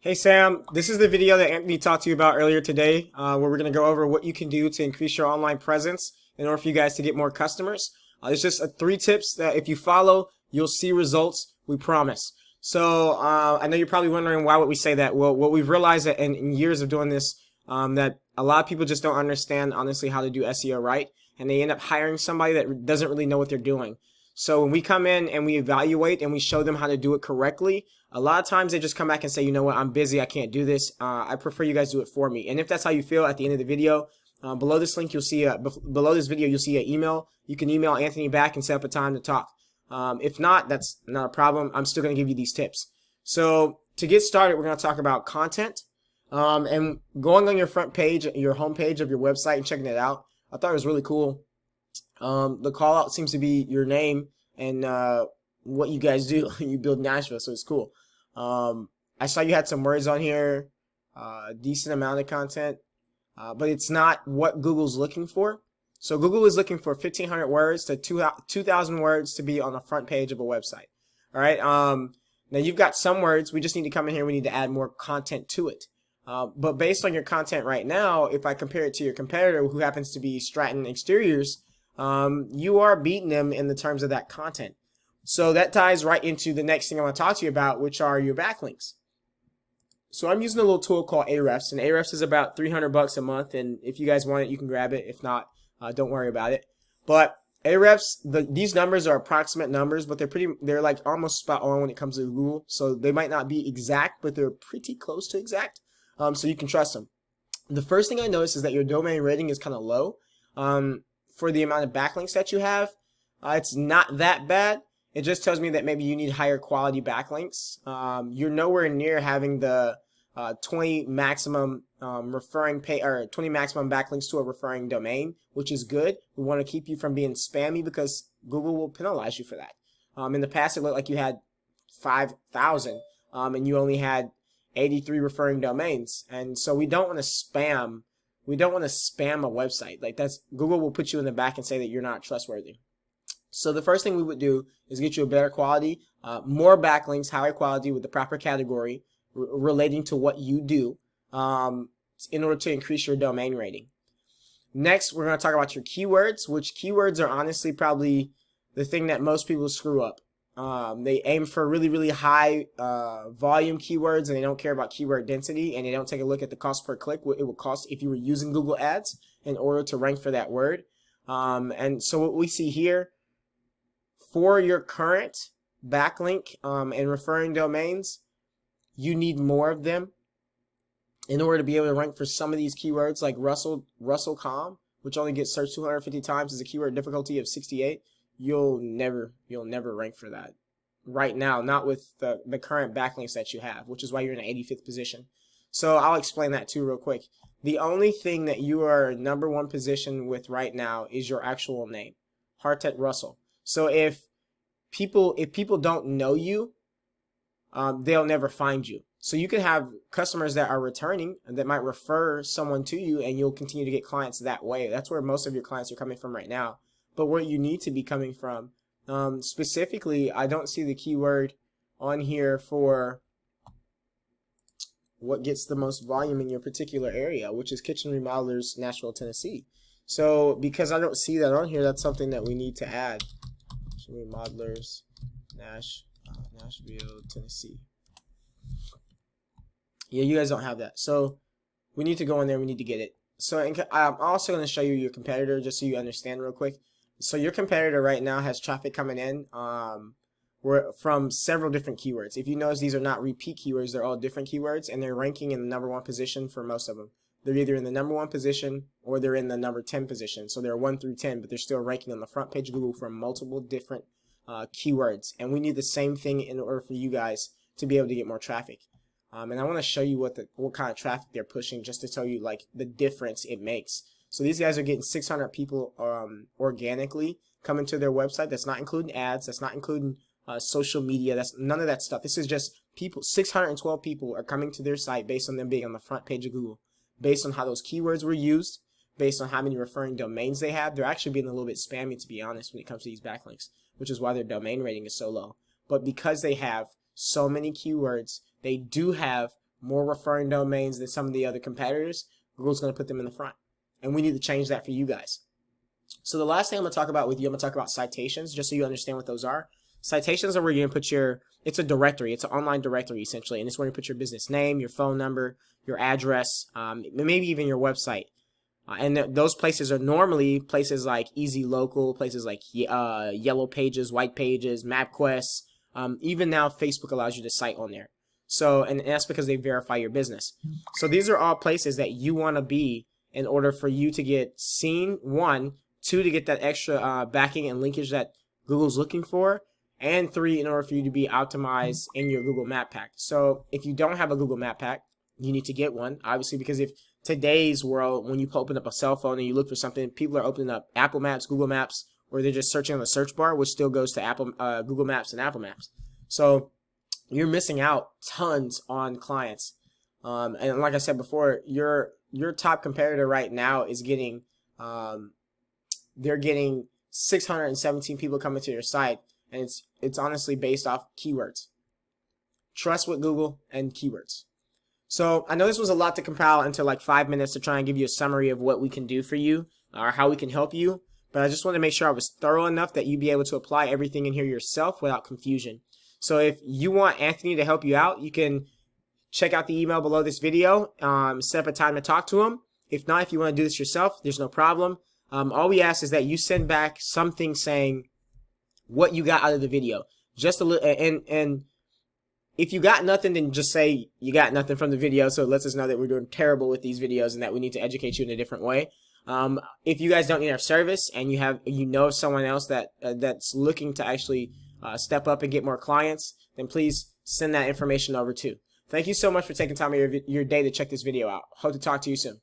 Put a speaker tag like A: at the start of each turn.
A: Hey Sam, this is the video that Anthony talked to you about earlier today, where we're going to go over what you can do to increase your online presence in order for you guys to get more customers. It's just three tips that if you follow, you'll see results, we promise. So I know you're probably wondering why would we say that. Well, what we've realized that in years of doing this, that a lot of people just don't understand, honestly, how to do SEO right, and they end up hiring somebody that doesn't really know what they're doing. So when we come in and we evaluate and we show them how to do it correctly, a lot of times they just come back and say, you know what, I'm busy, I can't do this. I prefer you guys do it for me. And if that's how you feel at the end of the video, below this link, you'll see below this video, you'll see an email. You can email Anthony back and set up a time to talk. If not, that's not a problem. I'm still going to give you these tips. So to get started, we're going to talk about content and going on your front page, your home page of your website and checking it out. I thought it was really cool. The call out seems to be your name and what you guys do. You build Nashville, so it's cool. I saw you had some words on here, decent amount of content, but it's not what Google's looking for. So Google is looking for 1,500 words to 2,000 words to be on the front page of a website. All right. Now you've got some words. We just need to come in here. We need to add more content to it. But based on your content right now, if I compare it to your competitor, who happens to be Stratton Exteriors, you are beating them in the terms of that content. So that ties right into the next thing I want to talk to you about, which are your backlinks. So I'm using a little tool called Ahrefs, and Ahrefs is about $300 a month. And if you guys want it, you can grab it. If not, don't worry about it. But Ahrefs, these numbers are approximate numbers, but they're like almost spot on when it comes to Google. So they might not be exact, but they're pretty close to exact. So you can trust them. The first thing I noticed is that your domain rating is kind of low. For the amount of backlinks that you have, it's not that bad. It just tells me that maybe you need higher quality backlinks. You're nowhere near having the 20 maximum 20 maximum backlinks to a referring domain, which is good. We want to keep you from being spammy because Google will penalize you for that. In the past, it looked like you had 5,000 and you only had 83 referring domains, and so we don't want to spam. We don't want to spam a website. Like Google will put you in the back and say that you're not trustworthy. So the first thing we would do is get you a better quality, more backlinks, higher quality with the proper category relating to what you do in order to increase your domain rating. Next, we're going to talk about your keywords, which keywords are honestly probably the thing that most people screw up. They aim for really, really high volume keywords, and they don't care about keyword density, and they don't take a look at the cost per click, what it would cost if you were using Google Ads in order to rank for that word. And so what we see here, for your current backlink and referring domains, you need more of them in order to be able to rank for some of these keywords, like Russell.com, which only gets searched 250 times, is a keyword difficulty of 68. You'll never rank for that right now, not with the current backlinks that you have, which is why you're in the 85th position. So I'll explain that too real quick. The only thing that you are number one position with right now is your actual name, Hartert-Russell. So if people don't know you, they'll never find you. So you can have customers that are returning and that might refer someone to you, and you'll continue to get clients that way. That's where most of your clients are coming from right now. But where you need to be coming from, specifically, I don't see the keyword on here for what gets the most volume in your particular area, which is kitchen remodelers, Nashville, Tennessee. So because I don't see that on here, that's something that we need to add. Kitchen remodelers, Nashville, Tennessee. Yeah, you guys don't have that. So we need to go in there. We need to get it. So I'm also going to show you your competitor just so you understand real quick. So your competitor right now has traffic coming in from several different keywords. If you notice, these are not repeat keywords. They're all different keywords, and they're ranking in the number one position for most of them. They're either in the number one position or they're in the number 10 position. So they're 1 through 10, but they're still ranking on the front page of Google for multiple different keywords. And we need the same thing in order for you guys to be able to get more traffic. And I want to show you what kind of traffic they're pushing, just to tell you like the difference it makes. So these guys are getting 600 people organically coming to their website. That's not including ads. That's not including social media. That's none of that stuff. This is just people. 612 people are coming to their site based on them being on the front page of Google, based on how those keywords were used, based on how many referring domains they have. They're actually being a little bit spammy, to be honest, when it comes to these backlinks, which is why their domain rating is so low. But because they have so many keywords, they do have more referring domains than some of the other competitors, Google's going to put them in the front. And we need to change that for you guys. So the last thing I'm going to talk about with you, I'm going to talk about citations, just so you understand what those are. Citations are where you're going to put your, it's a directory, it's an online directory essentially, and it's where you put your business name, your phone number, your address, maybe even your website. And those places are normally places like Easy Local, places like Yellow Pages, White Pages, MapQuest. Even now, Facebook allows you to cite on there. So, and that's because they verify your business. So these are all places that you want to be in order for you to get seen, one, two, to get that extra backing and linkage that Google's looking for, and three, in order for you to be optimized in your Google Map Pack. So if you don't have a Google Map Pack, you need to get one, obviously, because if today's world, when you open up a cell phone and you look for something, people are opening up Apple Maps, Google Maps, or they're just searching on the search bar, which still goes to Google Maps and Apple Maps. So you're missing out tons on clients. And like I said before, your top competitor right now is getting, they're getting 617 people coming to your site, and it's honestly based off keywords. Trust with Google and keywords. So I know this was a lot to compile into like 5 minutes to try and give you a summary of what we can do for you or how we can help you. But I just want to make sure I was thorough enough that you'd be able to apply everything in here yourself without confusion. So if you want Anthony to help you out, you can check out the email below this video, set up a time to talk to him. If not, if you want to do this yourself, there's no problem. All we ask is that you send back something saying what you got out of the video. Just a little, and if you got nothing, then just say you got nothing from the video, so it lets us know that we're doing terrible with these videos and that we need to educate you in a different way. If you guys don't need our service and you know someone else that's looking to actually step up and get more clients, then please send that information over too. Thank you so much for taking time of your day to check this video out. Hope to talk to you soon.